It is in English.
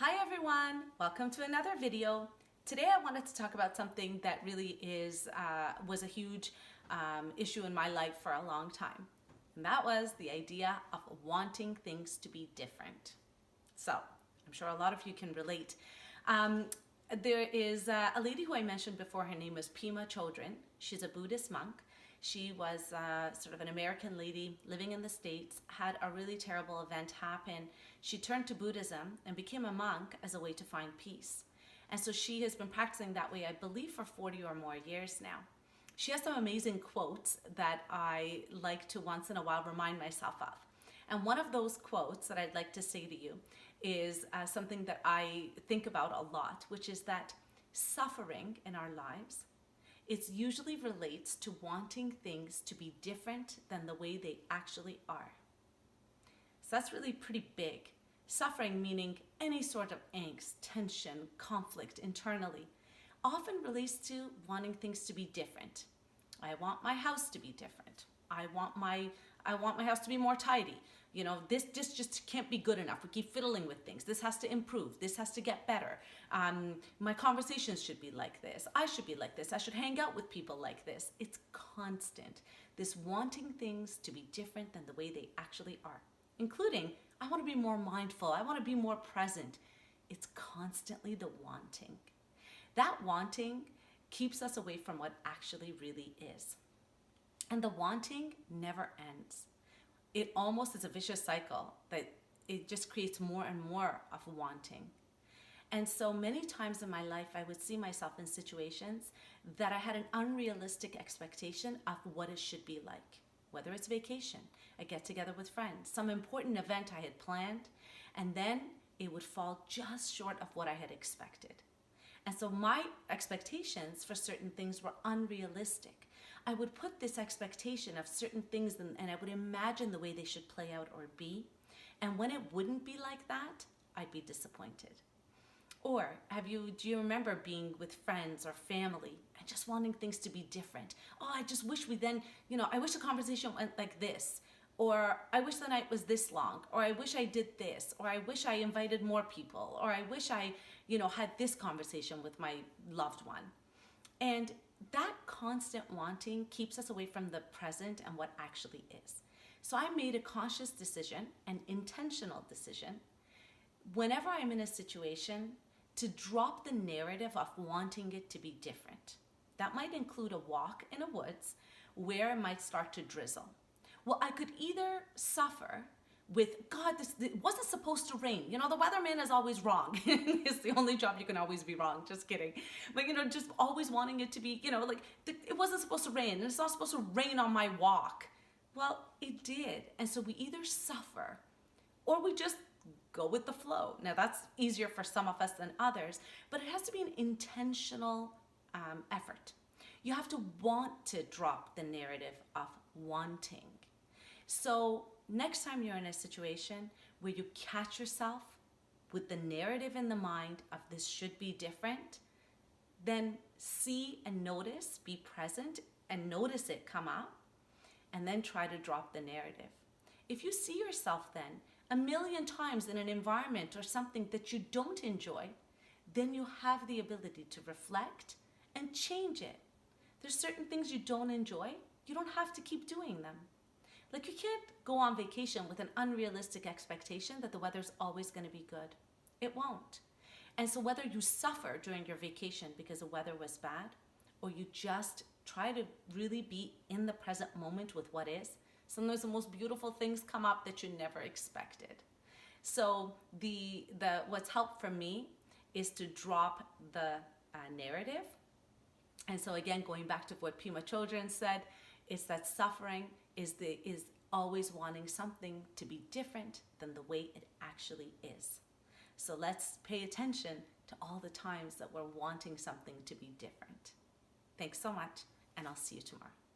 Hi everyone, welcome to another video. Today I wanted to talk about something that really was a huge issue in my life for a long time. And that was the idea of wanting things to be different. So I'm sure a lot of you can relate. There is a lady who I mentioned before. Her name was Pema Chodron. She's a Buddhist monk. She was sort of an American lady living in the States, had a really terrible event happen. She turned to Buddhism and became a monk as a way to find peace. And so she has been practicing that way, I believe, for 40 or more years now. She has some amazing quotes that I like to once in a while remind myself of. And one of those quotes that I'd like to say to you is something that I think about a lot, which is that suffering in our lives, it usually relates to wanting things to be different than the way they actually are. So that's really pretty big. Suffering, meaning any sort of angst, tension, conflict internally, often relates to wanting things to be different. I want my house to be different. I want my house to be more tidy. You know, this just can't be good enough. We keep fiddling with things. This has to improve. This has to get better. My conversations should be like this. I should be like this. I should hang out with people like this. It's constant. This wanting things to be different than the way they actually are, including, I want to be more mindful. I want to be more present. It's constantly the wanting. That wanting keeps us away from what actually really is. And the wanting never ends. It almost is a vicious cycle that it just creates more and more of wanting. And so many times in my life, I would see myself in situations that I had an unrealistic expectation of what it should be like. Whether it's vacation, a get together with friends, some important event I had planned, and then it would fall just short of what I had expected. And so my expectations for certain things were unrealistic. I would put this expectation of certain things and I would imagine the way they should play out or be. And when it wouldn't be like that, I'd be disappointed. Or do you remember being with friends or family and just wanting things to be different? Oh, I just wish I wish the conversation went like this. Or I wish the night was this long. Or I wish I did this. Or I wish I invited more people. Or I wish I, had this conversation with my loved one. And that constant wanting keeps us away from the present and what actually is. So I made a conscious decision, an intentional decision, whenever I'm in a situation, to drop the narrative of wanting it to be different. That might include a walk in the woods where it might start to drizzle. Well, I could either suffer with, God, it wasn't supposed to rain. The weatherman is always wrong. It's the only job you can always be wrong. Just kidding. But, just always wanting it to be, it wasn't supposed to rain. And it's not supposed to rain on my walk. Well, it did. And so we either suffer or we just go with the flow. Now, that's easier for some of us than others, but it has to be an intentional effort. You have to want to drop the narrative of wanting. So next time you're in a situation where you catch yourself with the narrative in the mind of this should be different, then see and notice, be present and notice it come up, and then try to drop the narrative. If you see yourself then a million times in an environment or something that you don't enjoy, then you have the ability to reflect and change it. There's certain things you don't enjoy. You don't have to keep doing them. Like, you can't go on vacation with an unrealistic expectation that the weather's always going to be good. It won't. And so whether you suffer during your vacation because the weather was bad, or you just try to really be in the present moment with what is, sometimes the most beautiful things come up that you never expected. So what's helped for me is to drop the narrative. And so again, going back to what Pema Chodron said, is that suffering is always wanting something to be different than the way it actually is. So let's pay attention to all the times that we're wanting something to be different. Thanks so much, and I'll see you tomorrow.